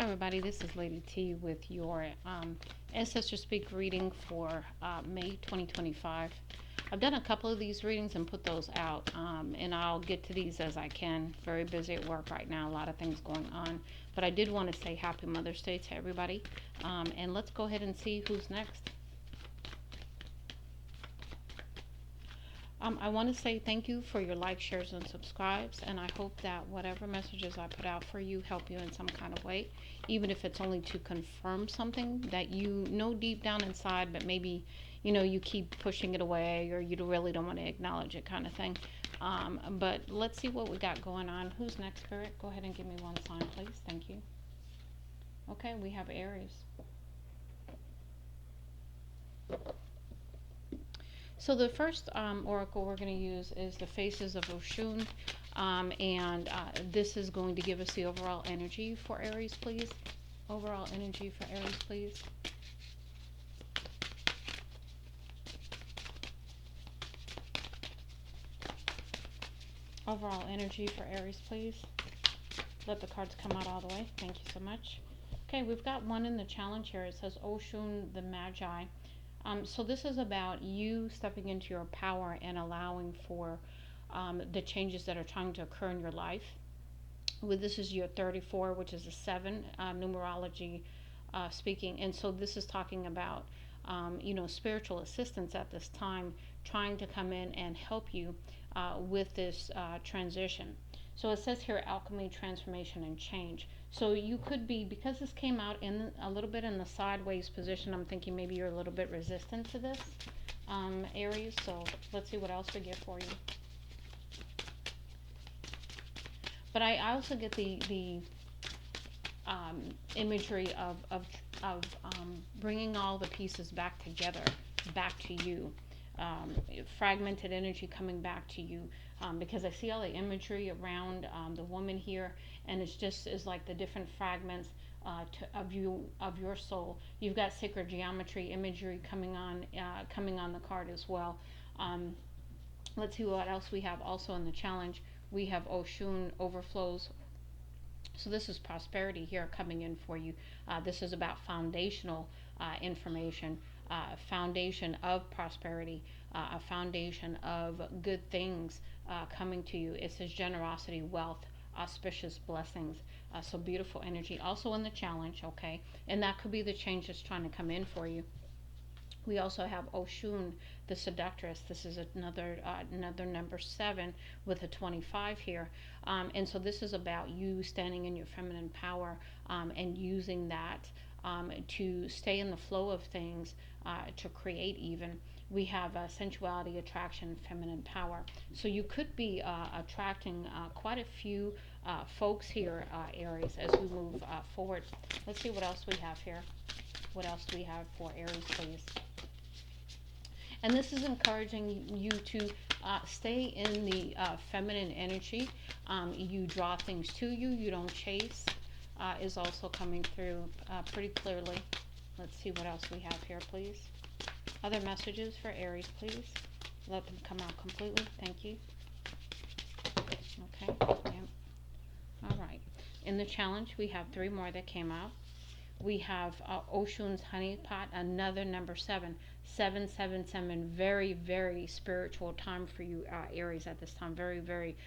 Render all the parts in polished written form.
Hi everybody, this is Lady T with your Ancestor Speak reading for May 2025. I've done a couple of these readings and put those out, and I'll get to these as I can. Very busy at work right now, a lot of things going on. But I did want to say Happy Mother's Day to everybody, and let's go ahead and see who's next. I want to say thank you for your likes, shares, and subscribes, and I hope that whatever messages I put out for you help you in some kind of way, even if it's only to confirm something that you know deep down inside, but maybe you keep pushing it away or you really don't want to acknowledge it, kind of thing. But let's see what we got going on. Who's next, Spirit? Go ahead and give me one sign, please. Thank you. Okay, we have Aries. So the first oracle we're going to use is the Faces of Oshun, and this is going to give us the overall energy for Aries, please. Overall energy for Aries, please. Overall energy for Aries, please. Let the cards come out all the way. Thank you so much. Okay, we've got one in the challenge here. It says Oshun the Magi. So this is about you stepping into your power and allowing for the changes that are trying to occur in your life. This is your 34, which is a 7 numerology speaking, and so this is talking about spiritual assistance at this time, trying to come in and help you with this transition. So it says here alchemy, transformation, and change. So you could be, because this came out in a little bit in the sideways position, I'm thinking maybe you're a little bit resistant to this, Aries. So let's see what else we get for you. But I also get the imagery of bringing all the pieces back together, back to you. Fragmented energy coming back to you, because I see all the imagery around the woman here, and it's just is like the different fragments of your soul. You've got sacred geometry imagery coming on the card as well. Let's see what else we have also in the challenge. We have Oshun overflows. So this is prosperity here coming in for you. This is about foundational information, foundation of prosperity, a foundation of good things coming to you. It says generosity, wealth, auspicious blessings. So beautiful energy. Also in the challenge, okay? And that could be the change that's trying to come in for you. We also have Oshun, the seductress. This is another number 7 with a 25 here. And so this is about you standing in your feminine power and using that to stay in the flow of things, to create even. We have sensuality, attraction, feminine power. So you could be attracting quite a few folks here, Aries, as we move forward. Let's see what else we have here. What else do we have for Aries, please? And this is encouraging you to stay in the feminine energy. You draw things to you. You don't chase. Is also coming through pretty clearly. Let's see what else we have here, please. Other messages for Aries, please. Let them come out completely. Thank you. Okay. Yeah. All right. In the challenge, we have 3 more that came out. We have Oshun's honey pot, another number 7. 777. Very, very spiritual time for you, Aries, at this time. Very, very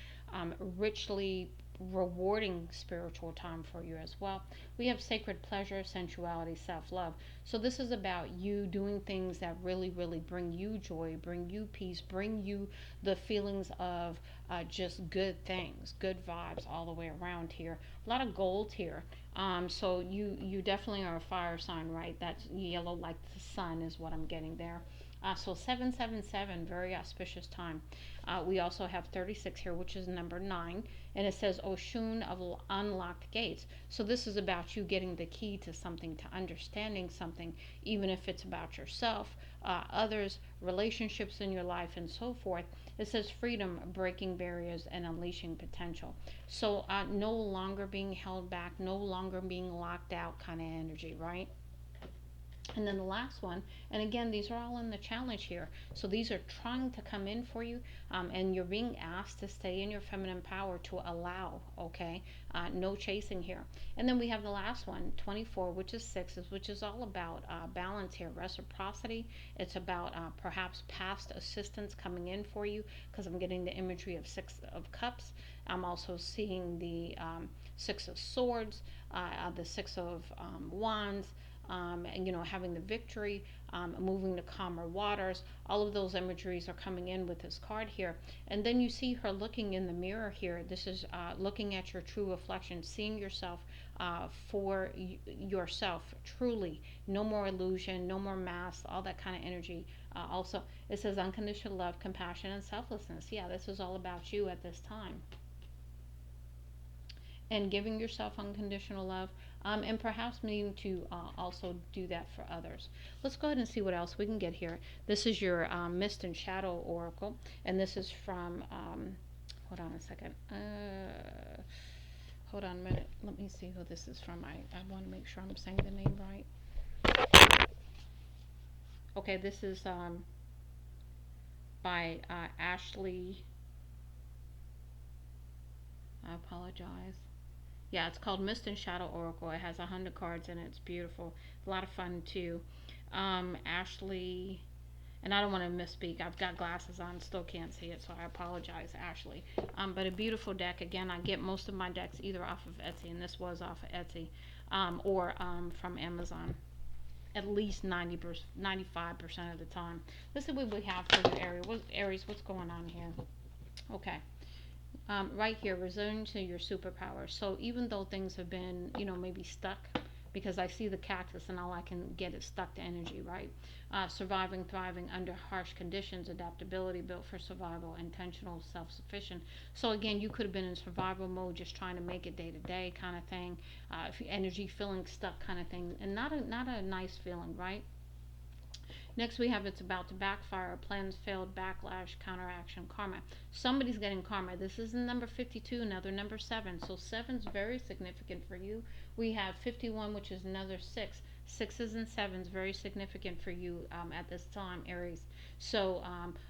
richly rewarding spiritual time for you as well. We have sacred pleasure, sensuality, self-love. So this is about you doing things that really, really bring you joy, bring you peace, bring you the feelings of just good things, good vibes all the way around here. A lot of gold here. So you definitely are a fire sign, right? That's yellow like the sun is what I'm getting there. So 777, very auspicious time. We also have 36 here, which is number 9, and it says Oshun of unlocked gates. So this is about you getting the key to something, to understanding something, even if it's about yourself, others, relationships in your life, and so forth. It says freedom, breaking barriers, and unleashing potential. So no longer being held back, no longer being locked out kind of energy, right? And then the last one, and again, these are all in the challenge here. So these are trying to come in for you, and you're being asked to stay in your feminine power to allow, okay? No chasing here. And then we have the last one, 24, which is sixes, which is all about balance here, reciprocity. It's about perhaps past assistance coming in for you, because I'm getting the imagery of Six of Cups. I'm also seeing the Six of Swords, the Six of Wands, and having the victory, moving to calmer waters. All of those imageries are coming in with this card here. And then you see her looking in the mirror here. This is looking at your true reflection, seeing yourself for yourself truly. No more illusion, no more masks, all that kind of energy. Also, it says unconditional love, compassion, and selflessness. Yeah, this is all about you at this time, and giving yourself unconditional love, and perhaps needing to also do that for others. Let's go ahead and see what else we can get here. This is your Mist and Shadow Oracle, and this is from, hold on a second. Hold on a minute. Let me see who this is from. I want to make sure I'm saying the name right. Okay, this is by Ashley. I apologize. Yeah, it's called Mist and Shadow Oracle. It has 100 cards in it. It's beautiful. A lot of fun too. Ashley, and I don't want to misspeak. I've got glasses on, still can't see it, so I apologize, Ashley. But a beautiful deck. Again, I get most of my decks either off of Etsy, and this was off of Etsy, or from Amazon. At least 90%, 95% of the time. Let's see what we have for the Aries. What's going on here? Okay. Right here, returning to your superpower. So even though things have been, maybe stuck, because I see the cactus and all I can get is stuck to energy, right? Surviving, thriving under harsh conditions, adaptability, built for survival, intentional, self-sufficient. So again, you could have been in survival mode, just trying to make it day to day kind of thing, energy feeling stuck kind of thing, and not a nice feeling, right? Next, we have it's about to backfire, plans failed, backlash, counteraction, karma. Somebody's getting karma. This is number 52, another number 7. So 7's very significant for you. We have 51, which is another 6. Sixes and sevens very significant for you at this time, Aries. So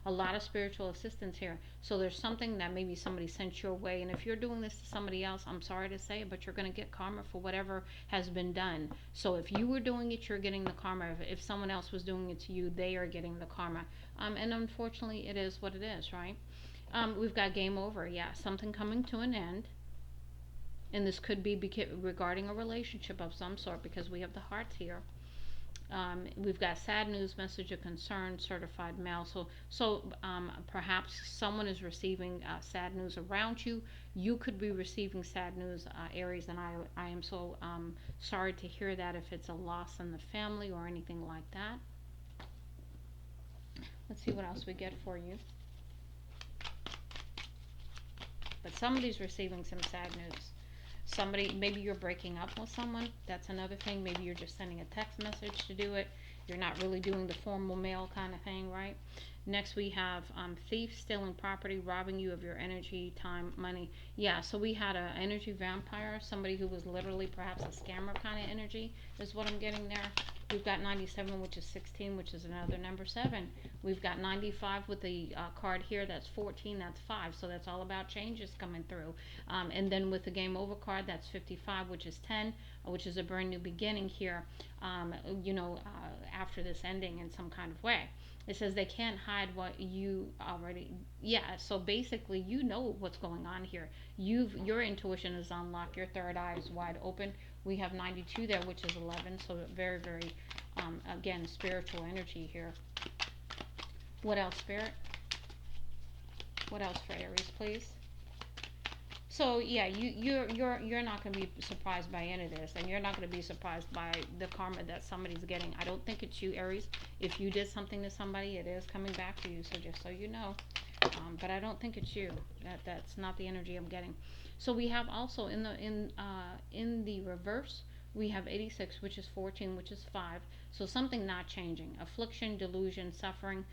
a lot of spiritual assistance here. So there's something that maybe somebody sent your way, and if you're doing this to somebody else, I'm sorry to say, but you're going to get karma for whatever has been done. So if you were doing it, you're getting the karma. If someone else was doing it to you, they are getting the karma. And unfortunately, it is what it is, right? We've got game over. Yeah, something coming to an end. And this could be regarding a relationship of some sort, because we have the hearts here. We've got sad news, message of concern, certified mail. So perhaps someone is receiving sad news around you. You could be receiving sad news, Aries, and I am so sorry to hear that, if it's a loss in the family or anything like that. Let's see what else we get for you. But somebody's receiving some sad news. Somebody, maybe you're breaking up with someone. That's another thing. Maybe you're just sending a text message to do it. You're not really doing the formal mail kind of thing, right? Next, we have thief, stealing property, robbing you of your energy, time, money. Yeah, so we had an energy vampire, somebody who was literally perhaps a scammer kind of energy, is what I'm getting there. We've got 97, which is 16, which is another number 7. We've got 95 with the card here. That's 14. That's 5. So that's all about changes coming through. And then with the game over card, that's 55, which is 10, which is a brand new beginning here, after this ending in some kind of way. It says they can't hide what you already. Yeah, so basically, you know what's going on here. Your intuition is unlocked. Your third eye is wide open. We have 92 there, which is 11. So very, very, again, spiritual energy here. What else, Spirit? What else for Aries, please? So yeah, you're not going to be surprised by any of this, and you're not going to be surprised by the karma that somebody's getting. I don't think it's you, Aries. If you did something to somebody, it is coming back to you. So just so you know, but I don't think it's you. That's not the energy I'm getting. So we have also in the reverse, we have 86, which is 14, which is 5. So something not changing. Affliction, delusion, suffering.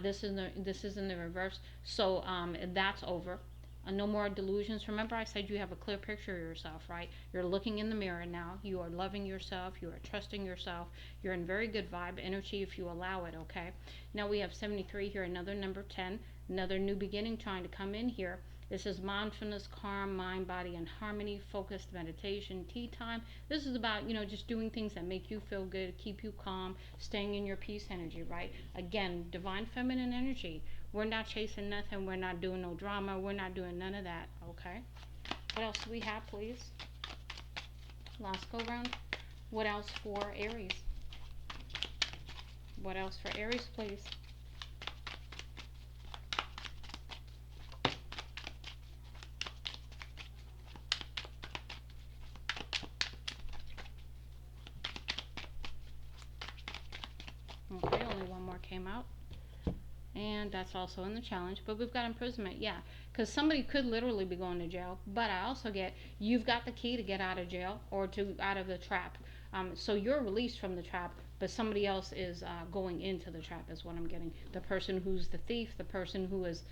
This is in the reverse. So that's over. No more delusions. Remember, I said you have a clear picture of yourself, right? You're looking in the mirror now. You are loving yourself. You are trusting yourself. You're in very good vibe energy if you allow it, okay? Now we have 73 here, another number 10, another new beginning trying to come in here. This is mindfulness, calm, mind, body, and harmony, focused meditation, tea time. This is about, just doing things that make you feel good, keep you calm, staying in your peace energy, right? Again, divine feminine energy. We're not chasing nothing. We're not doing no drama. We're not doing none of that, okay? What else do we have, please? Last go round. What else for Aries? What else for Aries, please? Okay, only one more came out. And that's also in the challenge, but we've got imprisonment, yeah, because somebody could literally be going to jail, but I also get you've got the key to get out of jail or to out of the trap. So you're released from the trap, but somebody else is going into the trap is what I'm getting. The person who's the thief, the person who is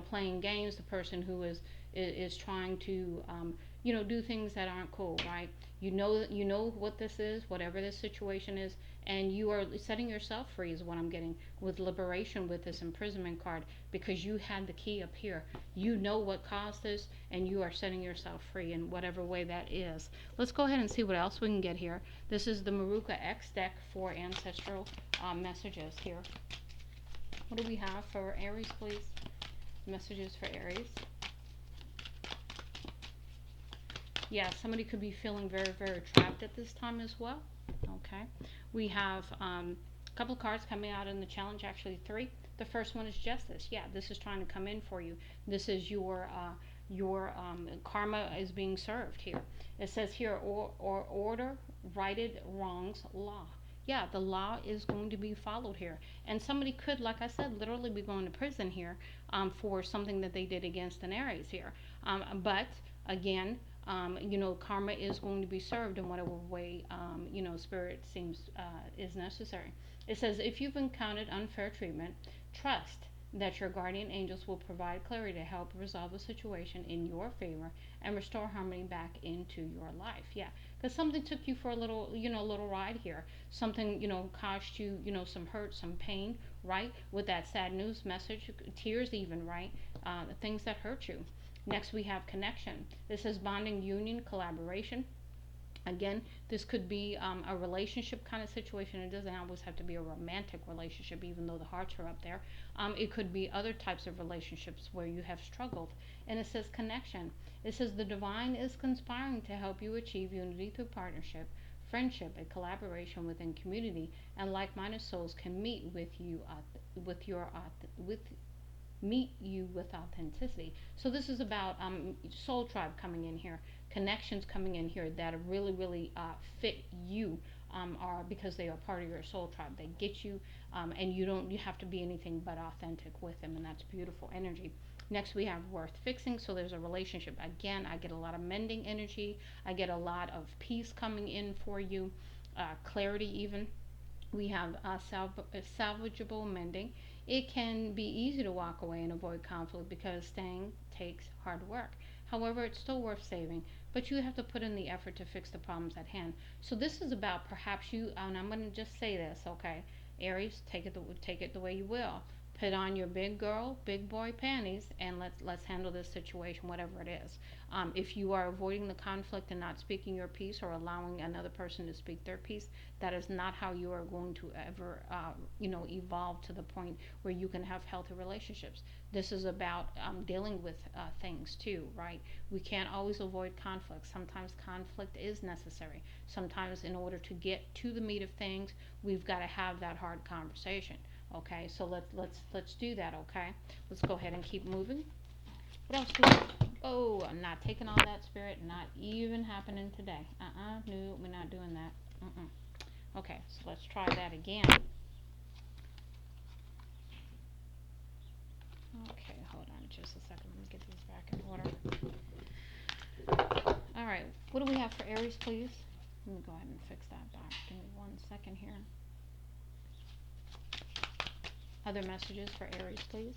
playing games, the person who is trying to do things that aren't cool, right? You know what this is, whatever this situation is, and you are setting yourself free is what I'm getting with liberation with this imprisonment card, because you had the key up here. You know what caused this, and you are setting yourself free in whatever way that is. Let's go ahead and see what else we can get here. This is the Maruka X deck for ancestral messages here. What do we have for Aries, please? Messages for Aries. Yeah, somebody could be feeling very, very trapped at this time as well. Okay. We have a couple of cards coming out in the challenge, actually three. The first one is justice. Yeah, this is trying to come in for you. This is your karma is being served here. It says here, or order, righted wrongs, law. Yeah, the law is going to be followed here. And somebody could, like I said, literally be going to prison here for something that they did against an Aries here. But again, karma is going to be served in whatever way, spirit seems is necessary. It says, if you've encountered unfair treatment, trust that your guardian angels will provide clarity to help resolve the situation in your favor and restore harmony back into your life. Yeah, because something took you for a little ride here. Something, caused you, some hurt, some pain, right? With that sad news message, tears even, right? Things that hurt you. Next, we have connection. This is bonding, union, collaboration. Again, this could be a relationship kind of situation. It doesn't always have to be a romantic relationship, even though the hearts are up there. It could be other types of relationships where you have struggled. And it says connection. It says the divine is conspiring to help you achieve unity through partnership, friendship, and collaboration within community. And like-minded souls can meet with you with meet you with authenticity. So this is about soul tribe coming in here, connections coming in here that really, really fit you, are because they are part of your soul tribe. They get you, and you have to be anything but authentic with them, and that's beautiful energy. Next, we have worth fixing. So there's a relationship. Again, I get a lot of mending energy. I get a lot of peace coming in for you, clarity even. We have salvageable mending. It can be easy to walk away and avoid conflict because staying takes hard work. However, it's still worth saving, but you have to put in the effort to fix the problems at hand. So this is about perhaps you, and I'm going to just say this, okay? Aries, take it the way you will. Put on your big girl, big boy panties, and let's handle this situation, whatever it is. If you are avoiding the conflict and not speaking your piece or allowing another person to speak their piece, that is not how you are going to ever, evolve to the point where you can have healthy relationships. This is about dealing with things too, right? We can't always avoid conflict. Sometimes conflict is necessary. Sometimes, in order to get to the meat of things, we've got to have that hard conversation. Okay, so let's do that. Okay, let's go ahead and keep moving. What else do we? Oh, I'm not taking all that, spirit. Not even happening today. No, we're not doing that. Okay, so let's try that again. Okay, hold on just a second. Let me get these back in order. All right, what do we have for Aries, please? Let me go ahead and fix that back. Give me 1 second here. Other messages for Aries, please.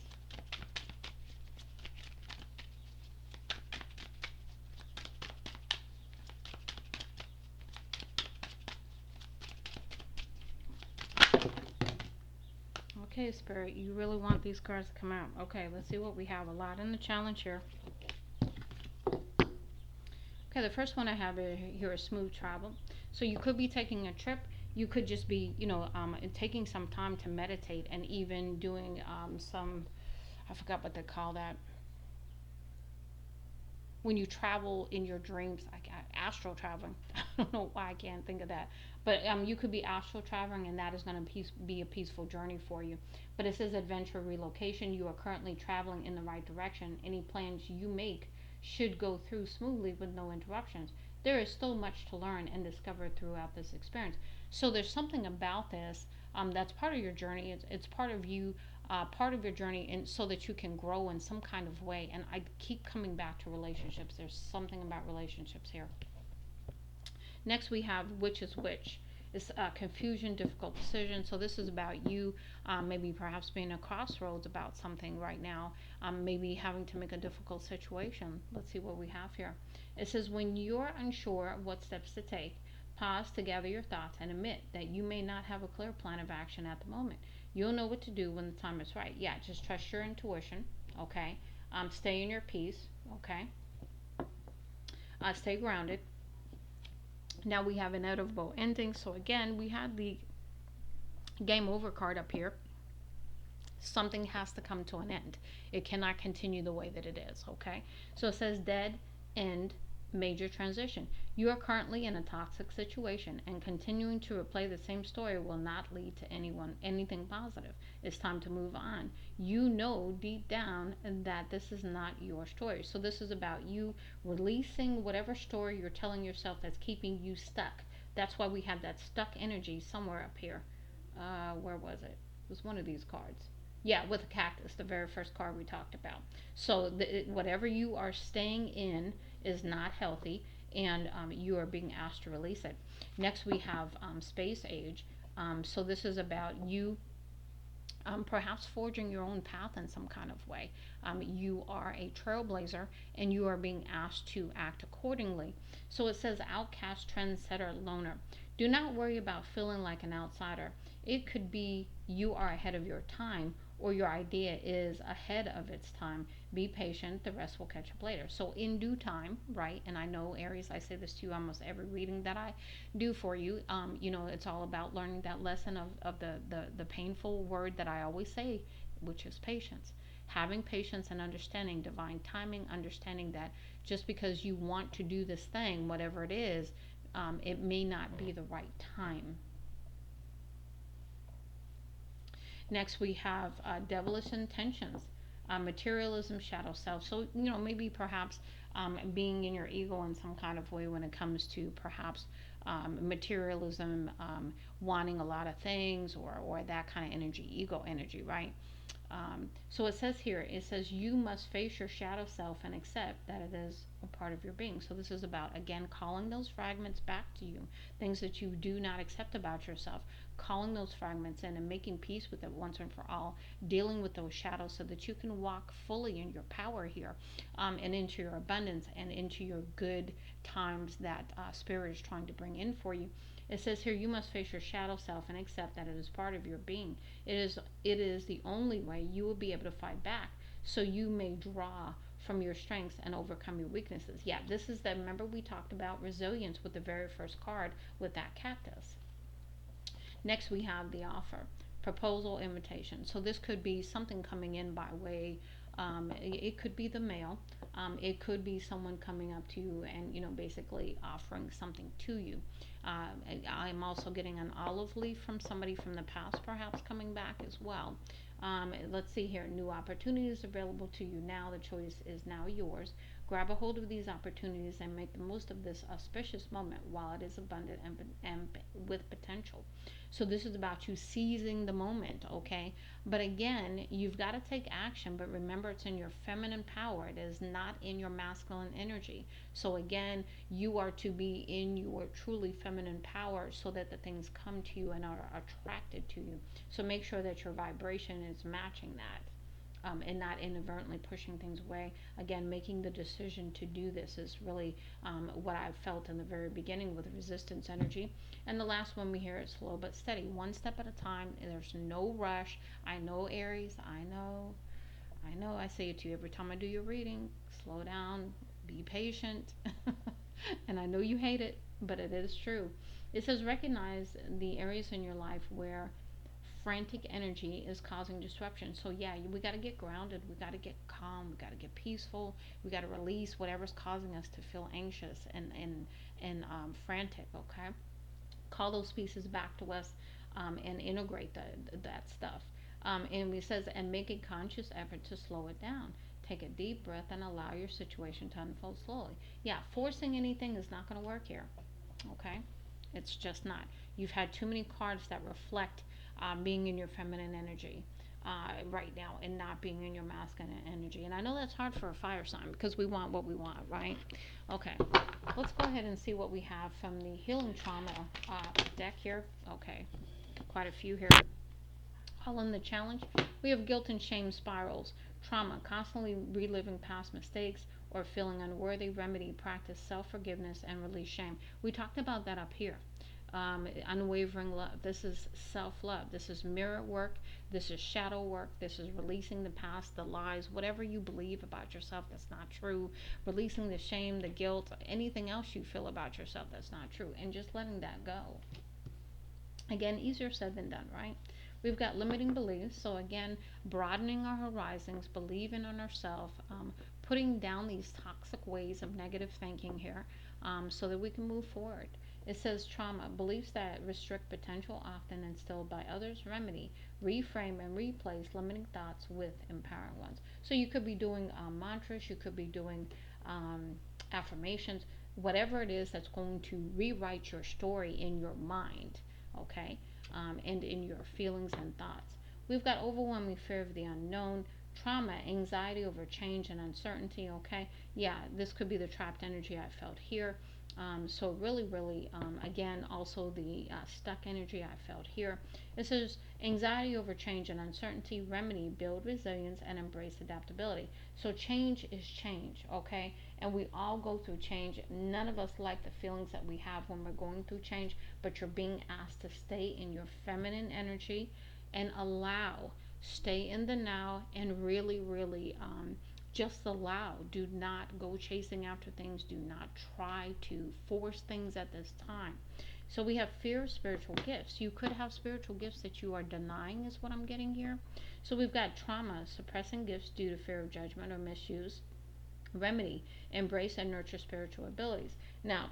Okay, Spirit, you really want these cards to come out. Okay, let's see what we have. A lot in the challenge here. Okay, the first one I have here is smooth travel. So you could be taking a trip. You could just be, taking some time to meditate and even doing some, I forgot what they call that, when you travel in your dreams, like astral traveling. I don't know why I can't think of that, but you could be astral traveling, and that is going to be a peaceful journey for you. But it says adventure relocation. You are currently traveling in the right direction. Any plans you make should go through smoothly with no interruptions. There is still much to learn and discover throughout this experience. So there's something about this that's part of your journey. It's part of your journey, and so that you can grow in some kind of way. And I keep coming back to relationships. There's something about relationships here. Next, we have which is which. It's confusion, difficult decision. So this is about you, maybe perhaps being at a crossroads about something right now, maybe having to make a difficult situation. Let's see what we have here. It says when you're unsure what steps to take, pause to gather your thoughts and admit that you may not have a clear plan of action at the moment. You'll know what to do when the time is right. Yeah, just trust your intuition. Okay. Stay in your peace. Okay. Stay grounded. Now we have inevitable ending. So again, we had the game over card up here. Something has to come to an end. It cannot continue the way that it is. Okay. So it says dead end, major transition. You are currently in a toxic situation, and continuing to replay the same story will not lead to anything positive. It's time to move on. You know deep down that this is not your story. So this is about you releasing whatever story you're telling yourself that's keeping you stuck. That's why we have that stuck energy somewhere up here. Where was it? It was one of these cards. Yeah, with a cactus, the very first card we talked about. So whatever you are staying in is not healthy, and you are being asked to release it. Next, we have space age. So this is about you perhaps forging your own path in some kind of way. You are a trailblazer, and you are being asked to act accordingly. So it says outcast, trendsetter, loner. Do not worry about feeling like an outsider. It could be you are ahead of your time, or your idea is ahead of its time. Be patient, the rest will catch up later. So in due time, right? And I know, Aries, I say this to you almost every reading that I do for you. It's all about learning that lesson of the painful word that I always say, which is patience. Having patience and understanding divine timing, understanding that just because you want to do this thing, whatever it is, it may not be the right time. Next, we have devilish intentions, materialism, shadow self. So, maybe perhaps being in your ego in some kind of way when it comes to perhaps materialism, wanting a lot of things, or that kind of energy, ego energy, right? So it says here, it says you must face your shadow self and accept that it is a part of your being. So this is about, again, calling those fragments back to you, things that you do not accept about yourself, calling those fragments in and making peace with it once and for all, dealing with those shadows so that you can walk fully in your power here, and into your abundance and into your good times that Spirit is trying to bring in for you. It says here, you must face your shadow self and accept that it is part of your being. It is the only way you will be able to fight back, so you may draw from your strengths and overcome your weaknesses. Yeah, this is that. Remember, we talked about resilience with the very first card with that cactus. Next, we have the offer, proposal, invitation. So this could be something coming in by way. It could be the mail. It could be someone coming up to you and basically offering something to you. I'm also getting an olive leaf from somebody from the past, perhaps coming back as well. Let's see here. New opportunities available to you now. The choice is now yours. Grab a hold of these opportunities and make the most of this auspicious moment while it is abundant and with potential. So this is about you seizing the moment, okay? But again, you've got to take action, but remember, it's in your feminine power. It is not in your masculine energy. So again, you are to be in your truly feminine power so that the things come to you and are attracted to you. So make sure that your vibration is matching that. and not inadvertently pushing things away. Again, making the decision to do this is really what I felt in the very beginning with resistance energy. And the last one we hear is slow but steady, one step at a time. There's no rush. I know, Aries, I know, I say it to you every time I do your reading. Slow down, be patient. And I know you hate it, but it is true. It says recognize the areas in your life where frantic energy is causing disruption. So yeah, we got to get grounded. We got to get calm. We got to get peaceful. We got to release whatever's causing us to feel anxious and frantic. Okay, call those pieces back to us, and integrate that stuff. And it says, and make a conscious effort to slow it down. Take a deep breath and allow your situation to unfold slowly. Yeah, forcing anything is not going to work here. Okay, it's just not. You've had too many cards that reflect being in your feminine energy right now and not being in your masculine energy. And I know that's hard for a fire sign because we want what we want, right? Okay, let's go ahead and see what we have from the healing trauma deck here. Okay, quite a few here. All in the challenge, we have guilt and shame spirals, trauma, constantly reliving past mistakes or feeling unworthy. Remedy, practice self forgiveness and release shame. We talked about that up here. Unwavering love. This is self love. This is mirror work. This is shadow work. This is releasing the past, the lies, whatever you believe about yourself that's not true. Releasing the shame, the guilt, anything else you feel about yourself that's not true, and just letting that go. Again, easier said than done, right? We've got limiting beliefs. So, again, broadening our horizons, believing in ourselves, putting down these toxic ways of negative thinking here, so that we can move forward. It says trauma, beliefs that restrict potential, often instilled by others. Remedy, reframe and replace limiting thoughts with empowering ones. So, you could be doing mantras, you could be doing affirmations, whatever it is that's going to rewrite your story in your mind, okay, and in your feelings and thoughts. We've got overwhelming fear of the unknown, trauma, anxiety over change and uncertainty, okay. Yeah, this could be the trapped energy I felt here. So really, really, again, also the stuck energy I felt here. It says anxiety over change and uncertainty. Remedy, build resilience and embrace adaptability. So change is change, okay? And we all go through change. None of us like the feelings that we have when we're going through change, but you're being asked to stay in your feminine energy and stay in the now, and really, really, just allow. Do not go chasing after things. Do not try to force things at this time. So we have fear of spiritual gifts. You could have spiritual gifts that you are denying, is what I'm getting here. So we've got trauma, suppressing gifts due to fear of judgment or misuse. Remedy, embrace and nurture spiritual abilities. Now,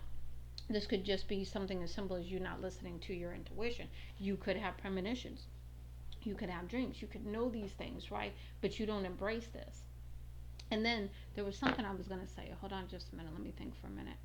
this could just be something as simple as you not listening to your intuition. You could have premonitions. You could have dreams. You could know these things, right? But you don't embrace this. And then there was something I was going to say. Hold on just a minute. Let me think for a minute.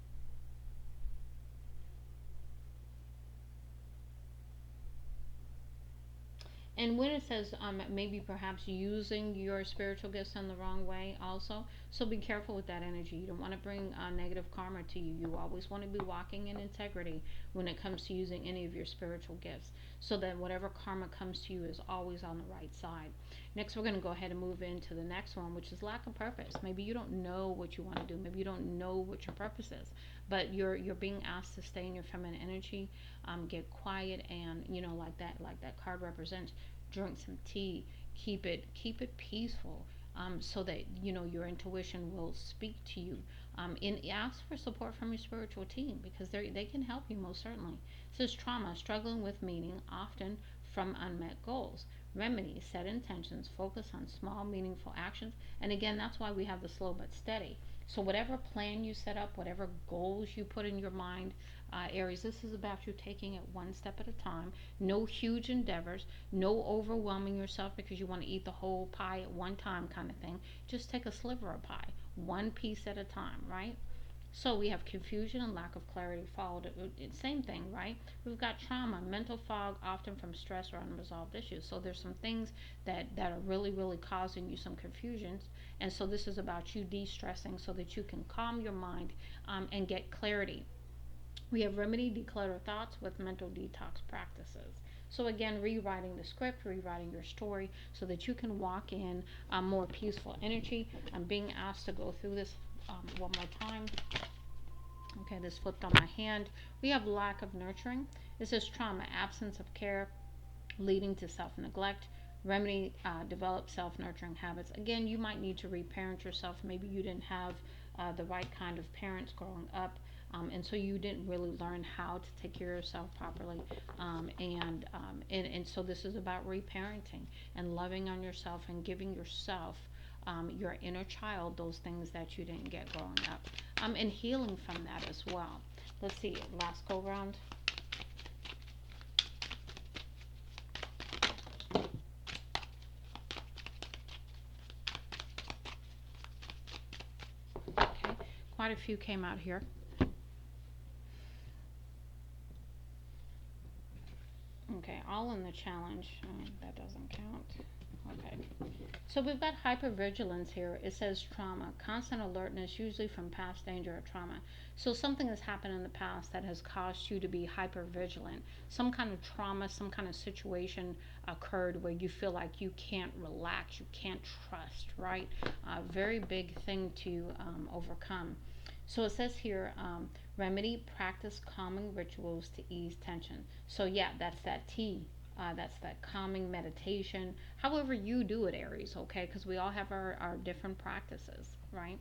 And when it says maybe perhaps using your spiritual gifts in the wrong way also, so be careful with that energy. You don't want to bring negative karma to you. You always want to be walking in integrity when it comes to using any of your spiritual gifts, so that whatever karma comes to you is always on the right side. Next, we're going to go ahead and move into the next one, which is lack of purpose. Maybe you don't know what you want to do. Maybe you don't know what your purpose is, but you're being asked to stay in your feminine energy, get quiet, and like that card represents, drink some tea, keep it peaceful, so that your intuition will speak to you, and ask for support from your spiritual team, because they can help you most certainly. It says trauma, struggling with meaning, often from unmet goals. Remedy, set intentions, focus on small meaningful actions. And again, that's why we have the slow but steady. So whatever plan you set up, whatever goals you put in your mind, Aries, this is about you taking it one step at a time. No huge endeavors, no overwhelming yourself because you want to eat the whole pie at one time kind of thing. Just take a sliver of pie, one piece at a time, right? So we have confusion and lack of clarity followed. Same thing, right? We've got trauma, mental fog, often from stress or unresolved issues. So there's some things that are really, really causing you some confusions. And so this is about you de-stressing so that you can calm your mind, and get clarity. We have remedy, declutter thoughts with mental detox practices. So again, rewriting the script, rewriting your story so that you can walk in a more peaceful energy. I'm being asked to go through this one more time. Okay, this flipped on my hand. We have lack of nurturing. This is trauma, absence of care, leading to self neglect. Remedy, develop self nurturing habits. Again, you might need to reparent yourself. Maybe you didn't have the right kind of parents growing up. And so you didn't really learn how to take care of yourself properly. And so this is about reparenting and loving on yourself and giving yourself, your inner child, those things that you didn't get growing up, and healing from that as well. Let's see, last go round. Okay, quite a few came out here. Okay, all in the challenge. That doesn't count. Okay. So we've got hypervigilance here. It says trauma, constant alertness, usually from past danger or trauma. So something has happened in the past that has caused you to be hypervigilant. Some kind of trauma, some kind of situation occurred where you feel like you can't relax, you can't trust, right? Very big thing to overcome. So it says here, remedy, practice calming rituals to ease tension. So yeah, that's that T. That's that calming meditation. However you do it, Aries, okay? Because we all have our different practices, right?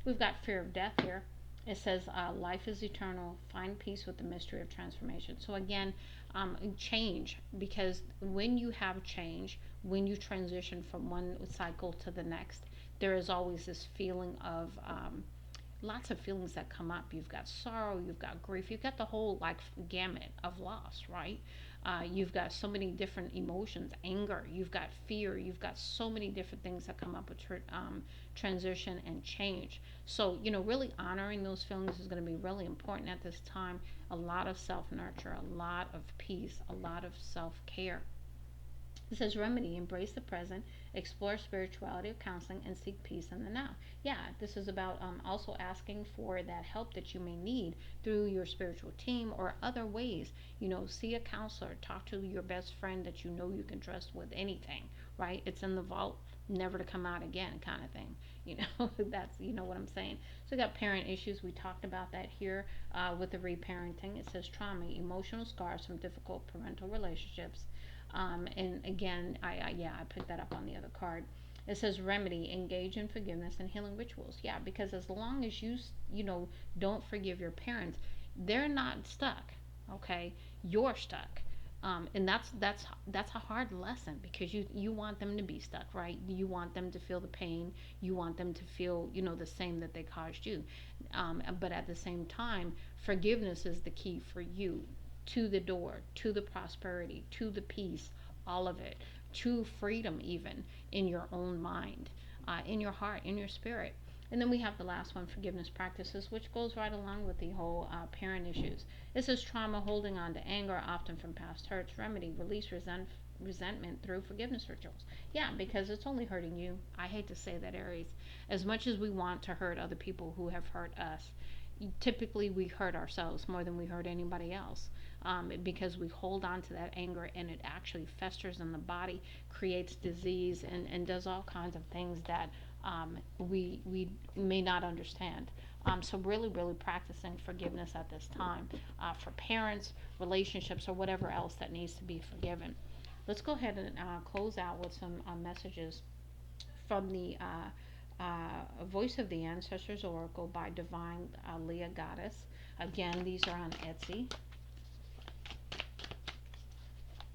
We've got fear of death here. It says life is eternal. Find peace with the mystery of transformation. So again, change, because when you have change, when you transition from one cycle to the next, there is always this feeling of lots of feelings that come up. You've got sorrow, you've got grief, you've got the whole like gamut of loss, right? You've got so many different emotions, anger, you've got fear, you've got so many different things that come up with transition and change. So, really honoring those feelings is going to be really important at this time. A lot of self nurture, a lot of peace, a lot of self care. It says remedy, embrace the present, explore spirituality or counseling, and seek peace in the now. Yeah, this is about also asking for that help that you may need through your spiritual team or other ways. See a counselor, talk to your best friend that you know you can trust with anything, right? It's in the vault, never to come out again, kind of thing. That's, what I'm saying. So we got parent issues. We talked about that here with the reparenting. It says trauma, emotional scars from difficult parental relationships. And again, I picked that up on the other card. It says remedy, engage in forgiveness and healing rituals. Yeah, because as long as don't forgive your parents, they're not stuck. Okay, you're stuck. And that's a hard lesson, because you want them to be stuck, right? You want them to feel the pain. You want them to feel the same that they caused you. But at the same time, forgiveness is the key for you to the door, to the prosperity, to the peace, all of it, to freedom, even in your own mind, in your heart, in your spirit. And then we have the last one, forgiveness practices, which goes right along with the whole parent issues. This is trauma, holding on to anger, often from past hurts. Remedy, release resentment through forgiveness rituals. Yeah, because it's only hurting you. I hate to say that, Aries. As much as we want to hurt other people who have hurt us, typically we hurt ourselves more than we hurt anybody else, because we hold on to that anger, and it actually festers in the body, creates disease, and does all kinds of things that we may not understand. So really practicing forgiveness at this time, for parents, relationships, or whatever else that needs to be forgiven. Let's go ahead and close out with some messages from the Voice of the Ancestors Oracle by Divine Leah Goddess. Again, these are on Etsy.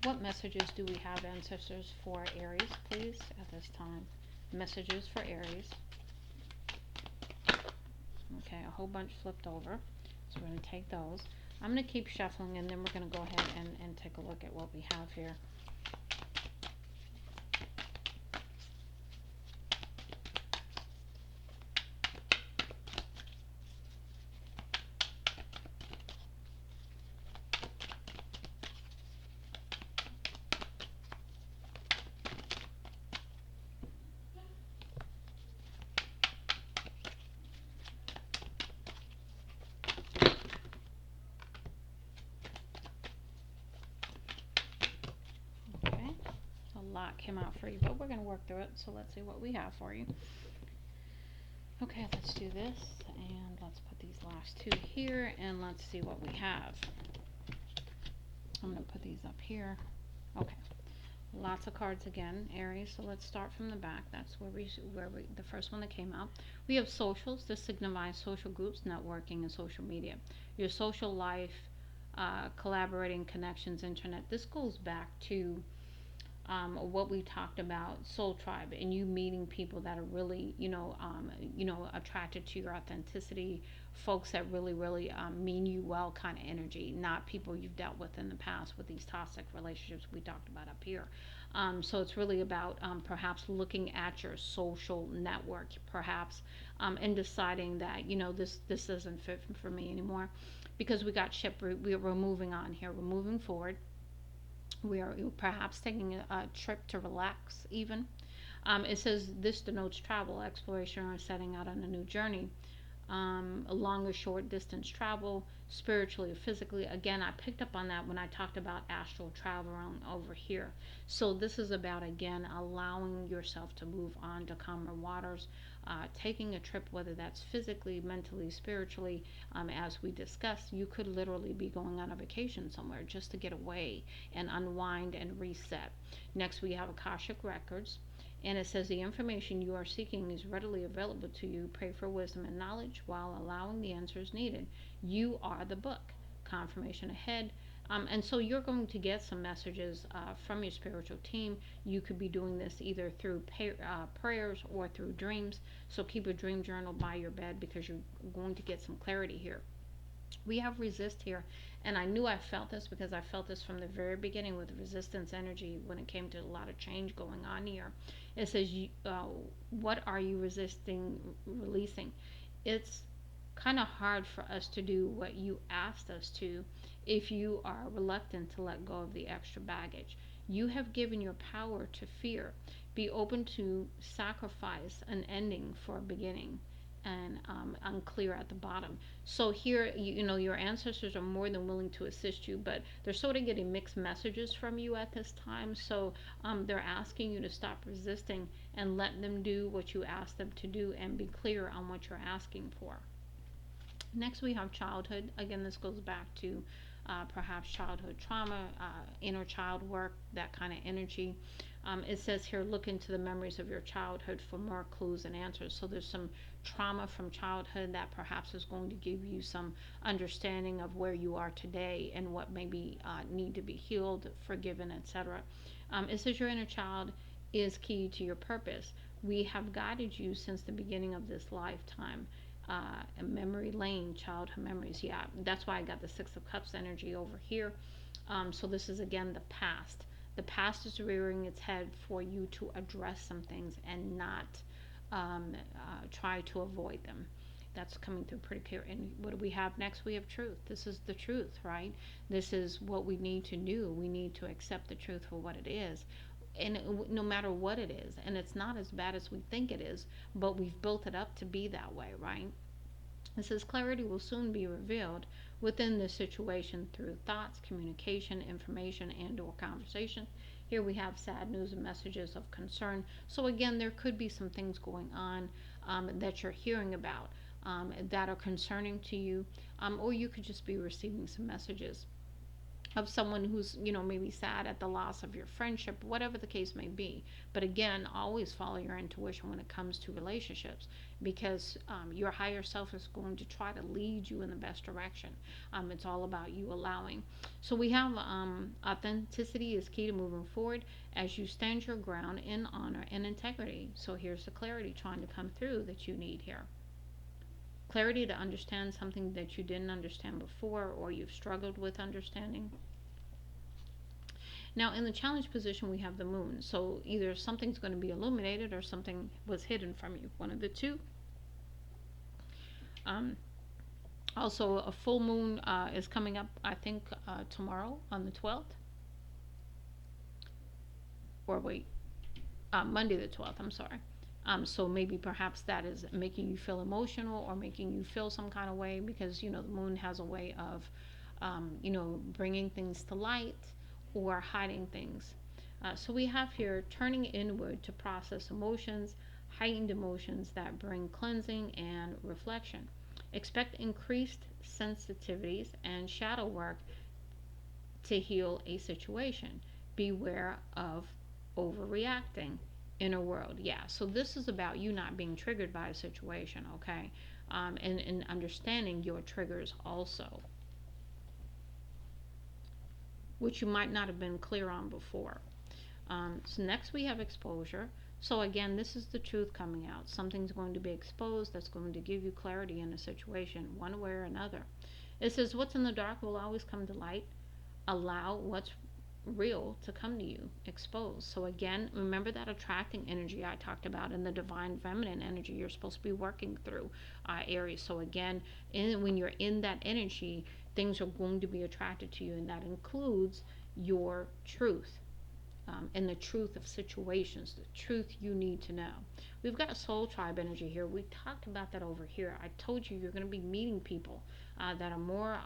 What messages do we have, Ancestors, for Aries, please, at this time? Messages for Aries. Okay, a whole bunch flipped over. So we're going to take those. I'm going to keep shuffling, and then we're going to go ahead and take a look at what we have here. lot came out for you, but we're going to work through it. So let's see what we have for you. Okay, let's do this, and let's put these last two here, and let's see what we have. I'm going to put these up here. Okay, lots of cards again, Aries. So let's start from the back. That's where we the first one that came out. We have socials. This signifies social groups, networking, and social media. Your social life, collaborating, connections, internet. This goes back to what we talked about, soul tribe, and you meeting people that are really, attracted to your authenticity, folks that really, really mean you well, kind of energy, not people you've dealt with in the past with these toxic relationships we talked about up here. So it's really about perhaps looking at your social network, perhaps, and deciding that this doesn't fit for me anymore, because we got ship. We're moving on here. We're moving forward. We are perhaps taking a trip to relax, even. It says this denotes travel, exploration, or setting out on a new journey. A long or short distance travel, spiritually or physically. Again, I picked up on that when I talked about astral travel over here. So this is about, again, allowing yourself to move on to calmer waters, taking a trip, whether that's physically, mentally, spiritually. As we discussed, you could literally be going on a vacation somewhere just to get away and unwind and reset. Next, we have Akashic Records. And it says the information you are seeking is readily available to you. Pray for wisdom and knowledge while allowing the answers needed. You are the book. Confirmation ahead. And so you're going to get some messages from your spiritual team. You could be doing this either through prayers or through dreams. So keep a dream journal by your bed, because you're going to get some clarity here. We have resist here, and I knew I felt this because I felt this from the very beginning with resistance energy when it came to a lot of change going on here. It says, what are you resisting releasing? It's kind of hard for us to do what you asked us to if you are reluctant to let go of the extra baggage. You have given your power to fear. Be open to sacrifice an ending for a beginning, and unclear at the bottom. So here, your ancestors are more than willing to assist you, but they're sort of getting mixed messages from you at this time. So they're asking you to stop resisting and let them do what you ask them to do, and be clear on what you're asking for. Next, we have childhood. Again, this goes back to perhaps childhood trauma, inner child work, that kind of energy. It says here, look into the memories of your childhood for more clues and answers. So there's some trauma from childhood that perhaps is going to give you some understanding of where you are today and what maybe need to be healed, forgiven, etc. It says your inner child is key to your purpose. We have guided you since the beginning of this lifetime. Memory lane, childhood memories. Yeah, that's why I got the Six of Cups energy over here. So this is, again, the past. The past is rearing its head for you to address some things and not try to avoid them. That's coming through pretty clear. And what do we have next? We have truth. This is the truth, right? This is what we need to do. We need to accept the truth for what it is. And no matter what it is, and it's not as bad as we think it is, but we've built it up to be that way, right? It says clarity will soon be revealed within this situation through thoughts, communication, information, and or conversation. Here we have sad news and messages of concern. So again, there could be some things going on that you're hearing about that are concerning to you, or you could just be receiving some messages of someone who's, maybe sad at the loss of your friendship, whatever the case may be. But again, always follow your intuition when it comes to relationships, because your higher self is going to try to lead you in the best direction. It's all about you allowing. So we have authenticity is key to moving forward as you stand your ground in honor and integrity. So here's the clarity trying to come through that you need here. Clarity to understand something that you didn't understand before, or you've struggled with understanding. Now, in the challenge position, we have the moon. So either something's going to be illuminated or something was hidden from you. One of the two. Also, a full moon is coming up, I think, tomorrow on the 12th. Or wait, Monday the 12th, I'm sorry. So maybe perhaps that is making you feel emotional or making you feel some kind of way, because, the moon has a way of, bringing things to light or hiding things. So we have here turning inward to process emotions, heightened emotions that bring cleansing and reflection. Expect increased sensitivities and shadow work to heal a situation. Beware of overreacting. Inner world. Yeah. So this is about you not being triggered by a situation, okay? And understanding your triggers also, which you might not have been clear on before. So next we have exposure. So again, this is the truth coming out. Something's going to be exposed that's going to give you clarity in a situation, one way or another. It says, what's in the dark will always come to light. Allow what's real to come to you exposed. So again, remember that attracting energy I talked about in the divine feminine energy you're supposed to be working through, Aries. So again, when you're in that energy, things are going to be attracted to you, and that includes your truth. And the truth of situations, the truth you need to know. We've got soul tribe energy here. We talked about that over here. I told you you're going to be meeting people that are more,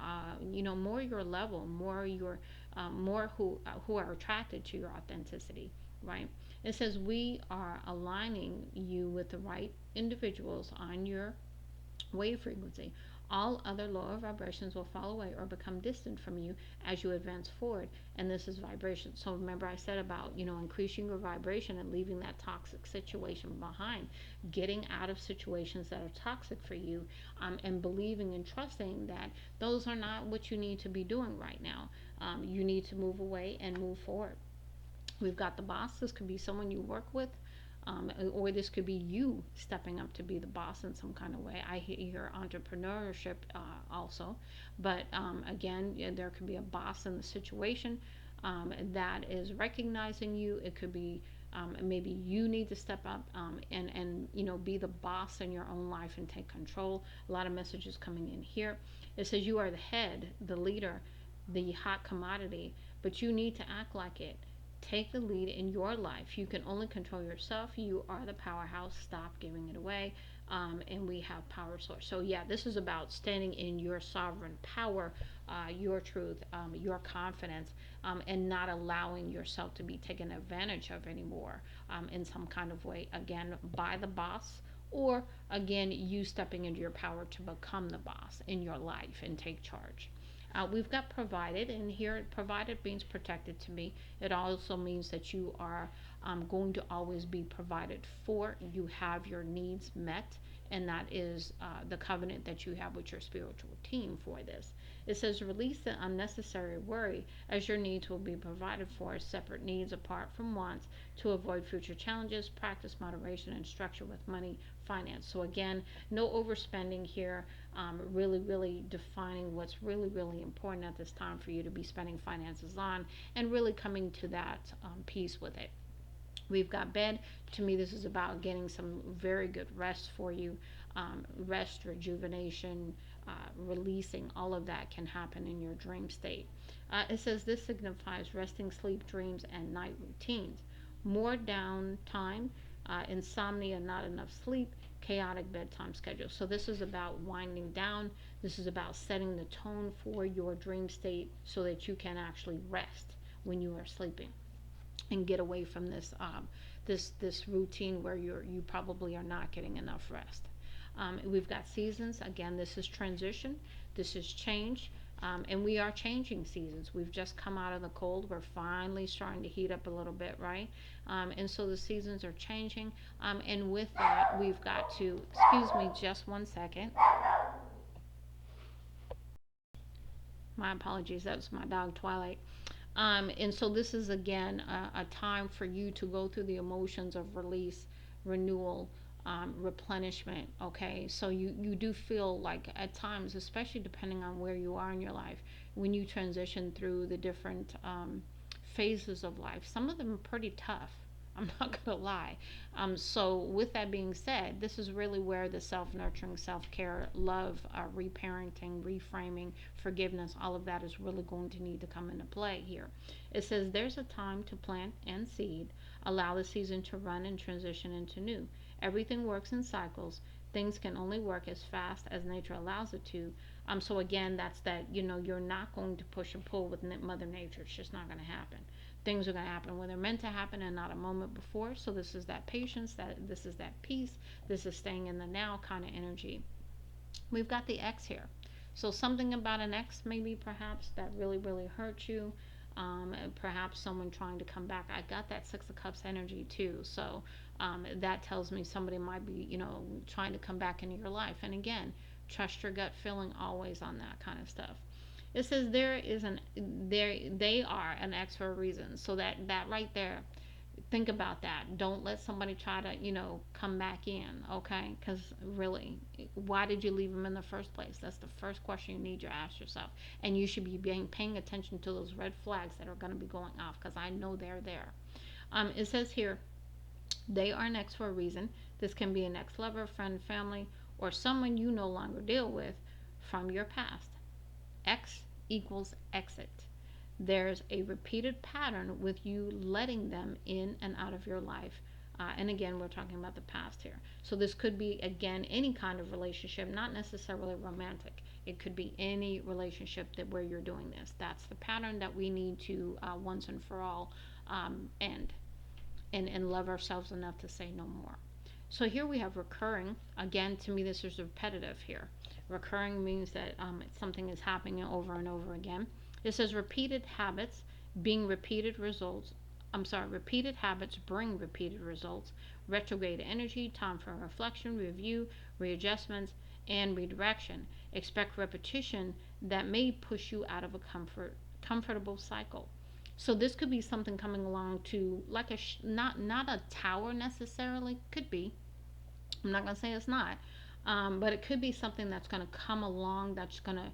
more your level, more who are attracted to your authenticity, right? It says we are aligning you with the right individuals on your wave frequency. All other lower vibrations will fall away or become distant from you as you advance forward. And this is vibration. So remember I said about, increasing your vibration and leaving that toxic situation behind, getting out of situations that are toxic for you, and believing and trusting that those are not what you need to be doing right now. You need to move away and move forward. We've got the boss. This could be someone you work with, or this could be you stepping up to be the boss in some kind of way. I hear entrepreneurship also, but again, there could be a boss in the situation that is recognizing you. It could be maybe you need to step up and be the boss in your own life and take control. A lot of messages coming in here. It says you are the head, the leader, the hot commodity, but you need to act like it. Take the lead in your life. You can only control yourself. You are the powerhouse. Stop giving it away. And we have power source. So yeah, this is about standing in your sovereign power, your truth, your confidence, and not allowing yourself to be taken advantage of anymore in some kind of way. Again, by the boss, or again, you stepping into your power to become the boss in your life and take charge. We've got provided, and here provided means protected to me. It also means that you are going to always be provided for. You have your needs met, and that is the covenant that you have with your spiritual team for this. It says release the unnecessary worry as your needs will be provided for as separate needs apart from wants to avoid future challenges. Practice moderation and structure with money, finance. So again, no overspending here. Really defining what's really important at this time for you to be spending finances on, and really coming to that peace with it. We've got bed. To me, this is about getting some very good rest for you. Rest, rejuvenation, releasing, all of that can happen in your dream state. It says this signifies resting, sleep, dreams, and night routines. More downtime, insomnia, not enough sleep, chaotic bedtime schedule. So this is about winding down. This is about setting the tone for your dream state so that you can actually rest when you are sleeping and get away from this routine where you probably are not getting enough rest. We've got seasons. Again, this is transition. This is change. And we are changing seasons. We've just come out of the cold. We're finally starting to heat up a little bit, right? And so the seasons are changing. And with that, we've got to, excuse me just one second. My apologies, that was my dog Twilight. And so this is again a time for you to go through the emotions of release, renewal, replenishment. Okay, so you do feel like at times, especially depending on where you are in your life, when you transition through the different phases of life, some of them are pretty tough. I'm not gonna lie. So with that being said, this is really where the self-nurturing, self-care, love, reparenting, reframing, forgiveness, all of that is really going to need to come into play here. It says there's a time to plant and seed. Allow the season to run and transition into new. Everything works in cycles. Things can only work as fast as nature allows it to. So again, that's that, you're not going to push and pull with Mother Nature. It's just not going to happen. Things are going to happen when they're meant to happen and not a moment before. So this is that patience, this is that peace, this is staying in the now kind of energy. We've got the X here. So something about an ex, maybe perhaps that really, really hurt you. Perhaps someone trying to come back. I got that Six of Cups energy too. So that tells me somebody might be, trying to come back into your life. And again, trust your gut feeling always on that kind of stuff. It says they are an ex for a reason. So that right there, think about that. Don't let somebody try to, come back in, okay? Because really, why did you leave them in the first place? That's the first question you need to ask yourself. And you should be paying attention to those red flags that are going to be going off, because I know they're there. It says here, they are next for a reason. This can be an ex-lover, friend, family, or someone you no longer deal with from your past. X equals exit. There's a repeated pattern with you letting them in and out of your life. And again, we're talking about the past here. So this could be, again, any kind of relationship, not necessarily romantic. It could be any relationship where you're doing this. That's the pattern that we need to once and for all end, and love ourselves enough to say no more. So here we have recurring. Again, to me, this is repetitive here. Recurring means that something is happening over and over again. It says repeated habits being repeated results. Repeated habits bring repeated results. Retrograde energy, time for reflection, review, readjustments, and redirection. Expect repetition that may push you out of a comfortable cycle. So this could be something coming along to, like not a tower necessarily. Could be. I'm not gonna say it's not, but it could be something that's gonna come along that's gonna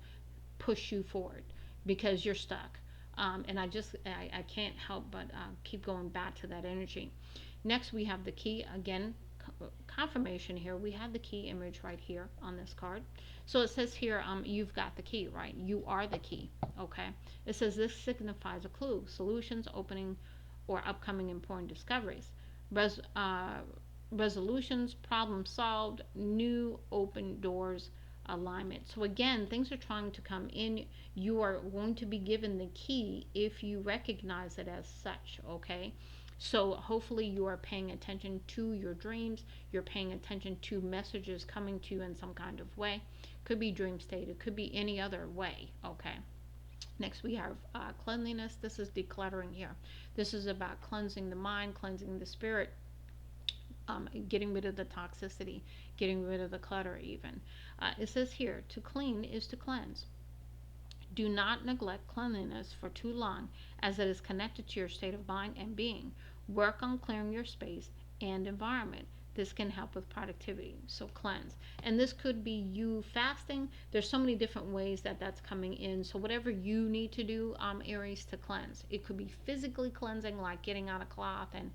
push you forward because you're stuck. And I can't help but keep going back to that energy. Next, we have the key. Again, confirmation here. We have the key image right here on this card. So it says here, you've got the key, right? You are the key, okay? It says this signifies a clue, solutions, opening, or upcoming important discoveries. Res, uh, Resolutions, problem solved, new open doors, alignment. So again, things are trying to come in. You are going to be given the key if you recognize it as such, okay? So hopefully you are paying attention to your dreams. You're paying attention to messages coming to you in some kind of way. Could be dream state. It could be any other way, okay? Next we have cleanliness. This is decluttering here. This is about cleansing the mind, cleansing the spirit, getting rid of the toxicity, getting rid of the clutter even. It says here, to clean is to cleanse. Do not neglect cleanliness for too long, as it is connected to your state of mind and being. Work on clearing your space and environment. This can help with productivity. So cleanse. And this could be you fasting. There's so many different ways that that's coming in. So whatever you need to do, Aries, to cleanse. It could be physically cleansing, like getting out a cloth and,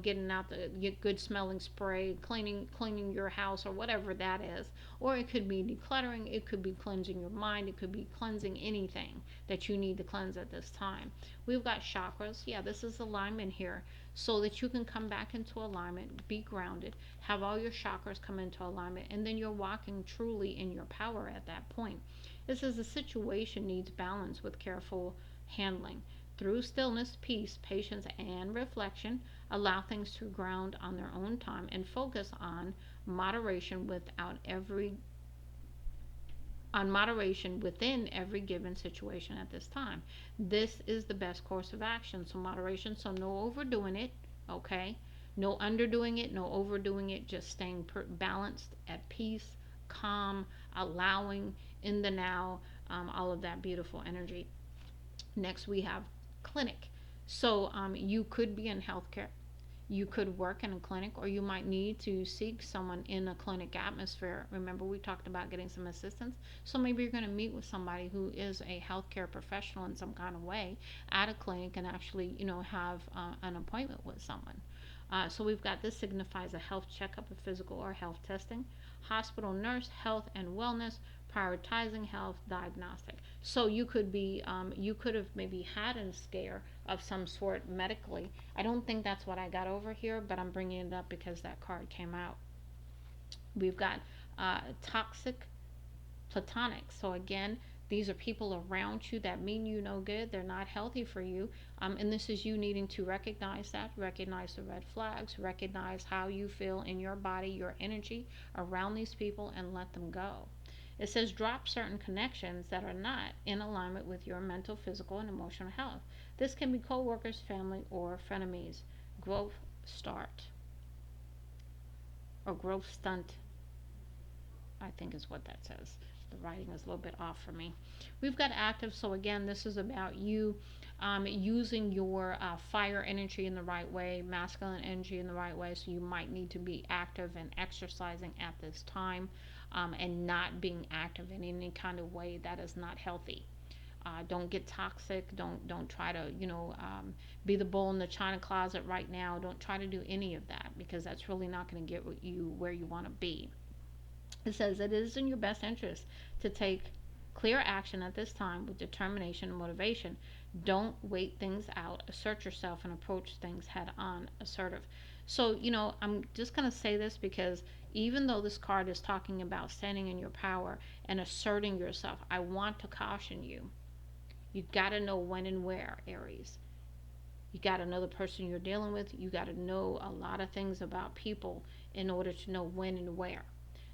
getting out the good smelling spray, cleaning your house or whatever that is. Or it could be decluttering. It could be cleansing your mind. It could be cleansing anything that you need to cleanse at this time. We've got chakras. Yeah, this is alignment here, so that you can come back into alignment, be grounded, have all your chakras come into alignment, and then you're walking truly in your power at that point. This is a situation needs balance with careful handling. Through stillness, peace, patience, and reflection, allow things to ground on their own time and focus moderation without every on moderation within every given situation at this time. This is the best course of action. So moderation, so no overdoing it, okay? No underdoing it, no overdoing it, just staying balanced, at peace, calm, allowing in the now, all of that beautiful energy. Next, we have clinic. So you could be in healthcare, you could work in a clinic, or you might need to seek someone in a clinic atmosphere. Remember, we talked about getting some assistance. So maybe you're going to meet with somebody who is a healthcare professional in some kind of way at a clinic and actually, have an appointment with someone. So we've got this signifies a health checkup, a physical or health testing. Hospital nurse, health and wellness, prioritizing health, diagnostic. So you could have maybe had a scare of some sort medically. I don't think that's what I got over here, but I'm bringing it up because that card came out. We've got toxic platonic. So again, these are people around you that mean you no good. They're not healthy for you. And this is you needing to recognize that, recognize the red flags, recognize how you feel in your body, your energy around these people, and let them go. It says drop certain connections that are not in alignment with your mental, physical, and emotional health. This can be co-workers, family, or frenemies. Growth start or growth stunt, I think is what that says. The writing is a little bit off for me. We've got active, so again, this is about you using your fire energy in the right way, masculine energy in the right way. So you might need to be active and exercising at this time, and not being active in any kind of way that is not healthy. Don't get toxic. Don't try to be the bull in the china closet right now. Don't try to do any of that, because that's really not going to get you where you want to be. It says it is in your best interest to take clear action at this time with determination and motivation. Don't wait things out. Assert yourself and approach things head on. Assertive. So, I'm just going to say this because even though this card is talking about standing in your power and asserting yourself, I want to caution you. You got to know when and where, Aries. You got to know the person you're dealing with. You got to know a lot of things about people in order to know when and where.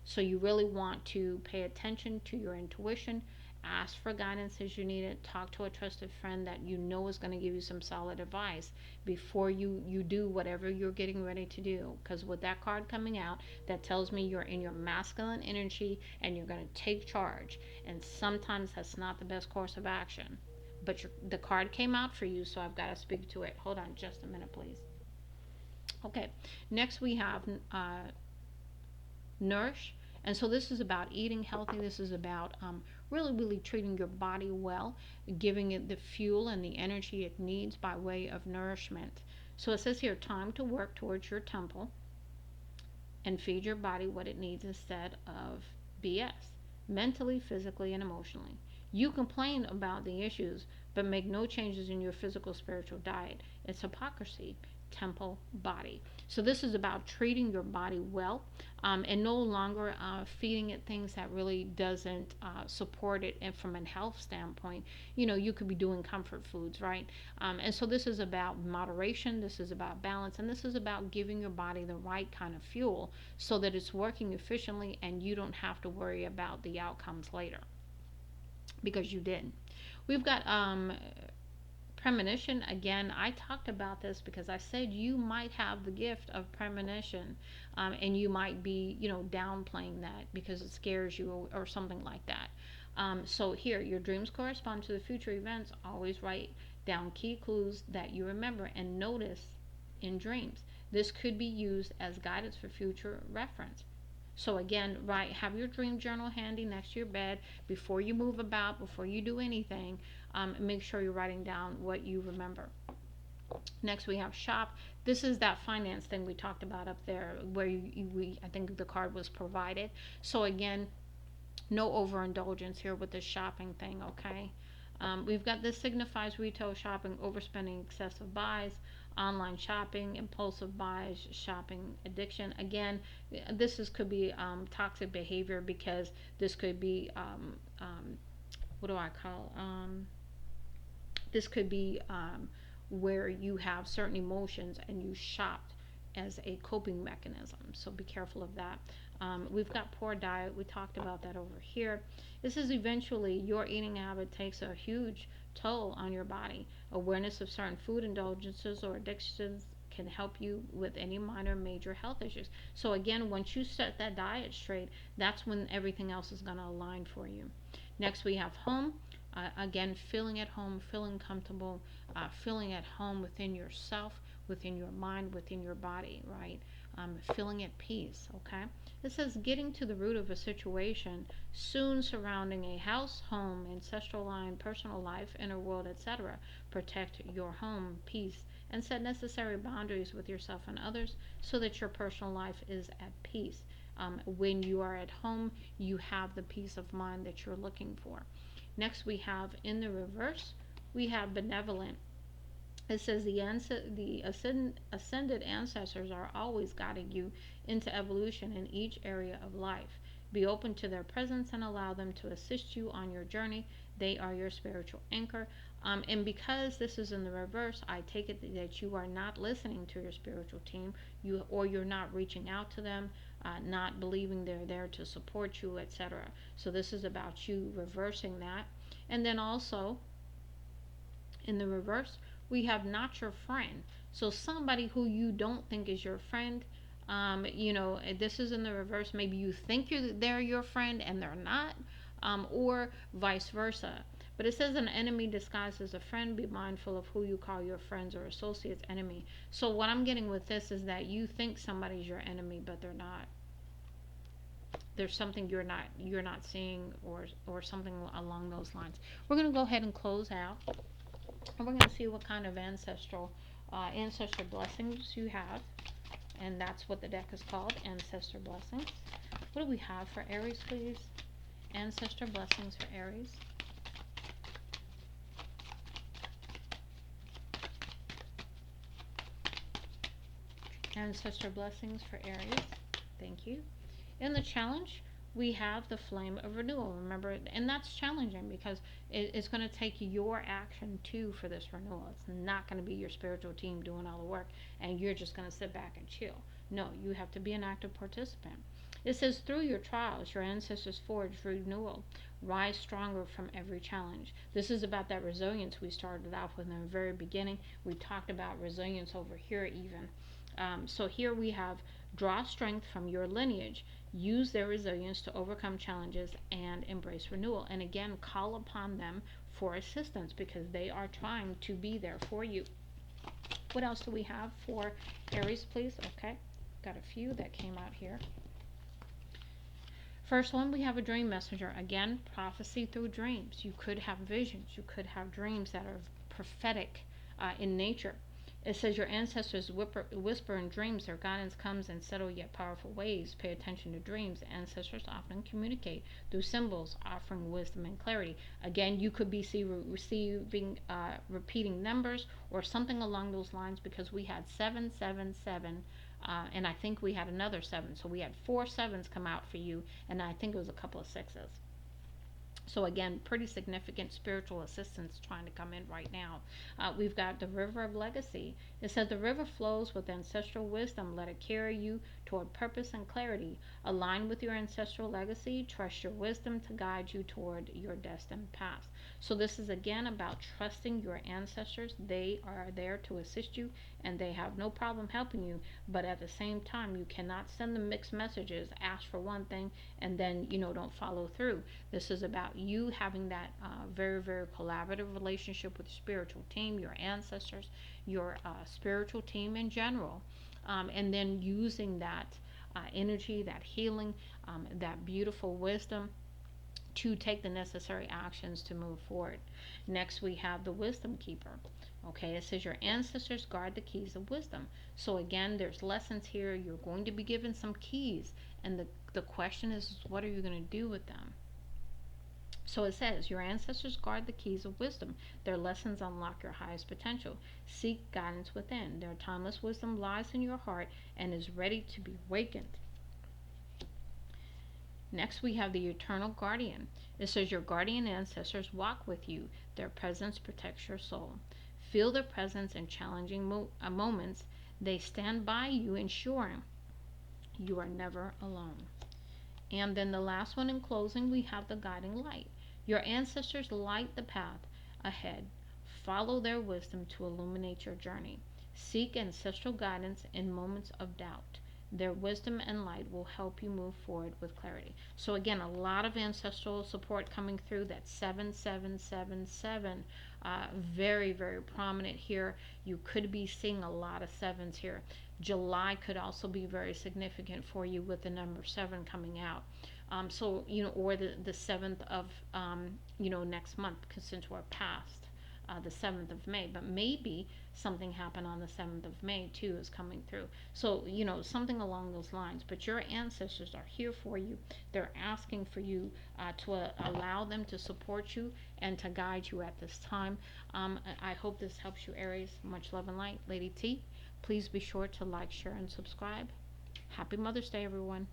So you really want to pay attention to your intuition, ask for guidance as you need it, talk to a trusted friend that you know is going to give you some solid advice before you do whatever you're getting ready to do. Because with that card coming out, that tells me you're in your masculine energy and you're going to take charge. And sometimes that's not the best course of action. But the card came out for you, so I've got to speak to it. Hold on just a minute, please. Okay, next we have nourish. And so this is about eating healthy. This is about really treating your body well, giving it the fuel and the energy it needs by way of nourishment. So it says here, time to work towards your temple and feed your body what it needs instead of BS, mentally, physically, and emotionally. You complain about the issues, but make no changes in your physical, spiritual diet. It's hypocrisy. Temple, body. So this is about treating your body well, and no longer feeding it things that really doesn't support it. And from a health standpoint, you could be doing comfort foods, right? And so this is about moderation. This is about balance, and this is about giving your body the right kind of fuel so that it's working efficiently and you don't have to worry about the outcomes later, because you didn't. We've got premonition. Again, I talked about this because I said you might have the gift of premonition, and you might be downplaying that because it scares you, or something like that. So here, your dreams correspond to the future events. Always write down key clues that you remember and notice in dreams. This could be used as guidance for future reference. So again, have your dream journal handy next to your bed before you move about, before you do anything. Make sure you're writing down what you remember. Next, we have shop. This is that finance thing we talked about up there, where I think the card was provided. So again, no overindulgence here with the shopping thing, okay? We've got this signifies retail shopping, overspending, excessive buys, online shopping, impulsive buys, shopping addiction. Again, could be toxic behavior, because this could be what do I call? This could be where you have certain emotions and you shopped as a coping mechanism. So be careful of that. We've got poor diet. We talked about that over here. This is eventually your eating habit takes a huge toll on your body. Awareness of certain food indulgences or addictions can help you with any minor major health issues. So again, once you set that diet straight, that's when everything else is going to align for you. Next, we have home. Again, feeling at home, feeling comfortable, feeling at home within yourself, within your mind, within your body, right? Feeling at peace, okay? It says getting to the root of a situation soon surrounding a house, home, ancestral line, personal life, inner world, etc. Protect your home, peace, and set necessary boundaries with yourself and others so that your personal life is at peace. When you are at home, you have the peace of mind that you're looking for. Next, we have in the reverse, we have benevolent. It says the ascended ancestors are always guiding you into evolution in each area of life. Be open to their presence and allow them to assist you on your journey. They are your spiritual anchor. And because this is in the reverse, I take it that you are not listening to your spiritual team, you're not reaching out to them, not believing they're there to support you, etc. So this is about you reversing that. And then also in the reverse, we have not your friend. So somebody who you don't think is your friend, this is in the reverse. Maybe you think they're your friend and they're not, or vice versa. But it says an enemy disguised as a friend. Be mindful of who you call your friends or associates enemy. So what I'm getting with this is that you think somebody's your enemy, but they're not. There's something you're not seeing, or something along those lines. We're gonna go ahead and close out. And we're going to see what kind of ancestor blessings you have. And that's what the deck is called, Ancestor Blessings. What do we have for Aries, please? Ancestor blessings for Aries. Ancestor blessings for Aries. Thank you. In the challenge, we have the flame of renewal. Remember, and that's challenging because it's going to take your action too for this renewal. It's not going to be your spiritual team doing all the work and you're just going to sit back and chill. No, you have to be an active participant. It says, through your trials, your ancestors forged renewal. Rise stronger from every challenge. This is about that resilience we started off with in the very beginning. We talked about resilience over here, even. So here we have draw strength from your lineage, use their resilience to overcome challenges and embrace renewal. And again, call upon them for assistance because they are trying to be there for you. What else do we have for Aries, please? Okay, got a few that came out here. First one, we have a dream messenger. Again, prophecy through dreams. You could have visions. You could have dreams that are prophetic in nature. It says your ancestors whisper in dreams. Their guidance comes in subtle yet powerful ways. Pay attention to dreams. Ancestors often communicate through symbols, offering wisdom and clarity. Again, you could be receiving repeating numbers or something along those lines because we had 777. And I think we had another 7. So we had 4 sevens come out for you, and I think it was a couple of 6s. So again, pretty significant spiritual assistance trying to come in right now. We've got the river of legacy. It says the river flows with ancestral wisdom. Let it carry you toward purpose and clarity. Align with your ancestral legacy. Trust your wisdom to guide you toward your destined path. So this is again about trusting your ancestors. They are there to assist you and they have no problem helping you. But at the same time, you cannot send them mixed messages, ask for one thing, and then, don't follow through. This is about you having that very, very collaborative relationship with your spiritual team, your ancestors, your spiritual team in general, and then using that energy, that healing, that beautiful wisdom to take the necessary actions to move forward. Next, we have the wisdom keeper. Okay, it says your ancestors guard the keys of wisdom. So again, there's lessons here. You're going to be given some keys, and the question is, what are you going to do with them? So it says, your ancestors guard the keys of wisdom. Their lessons unlock your highest potential. Seek guidance within. Their timeless wisdom lies in your heart and is ready to be awakened. Next, we have the eternal guardian. It says your guardian ancestors walk with you. Their presence protects your soul. Feel their presence in challenging moments. They stand by you, ensuring you are never alone. And then the last one in closing, we have the guiding light. Your ancestors light the path ahead. Follow their wisdom to illuminate your journey. Seek ancestral guidance in moments of doubt. Their wisdom and light will help you move forward with clarity. So again, a lot of ancestral support coming through. That 7777, very, very prominent here. You could be seeing a lot of 7s here. July could also be very significant for you with the number 7 coming out. Or the 7th of, next month, since we're past the 7th of May, but maybe something happened on the 7th of May too is coming through. So, something along those lines. But your ancestors are here for you. They're asking for you to allow them to support you and to guide you at this time. I hope this helps you, Aries. Much love and light. Lady T, please be sure to like, share, and subscribe. Happy Mother's Day, everyone.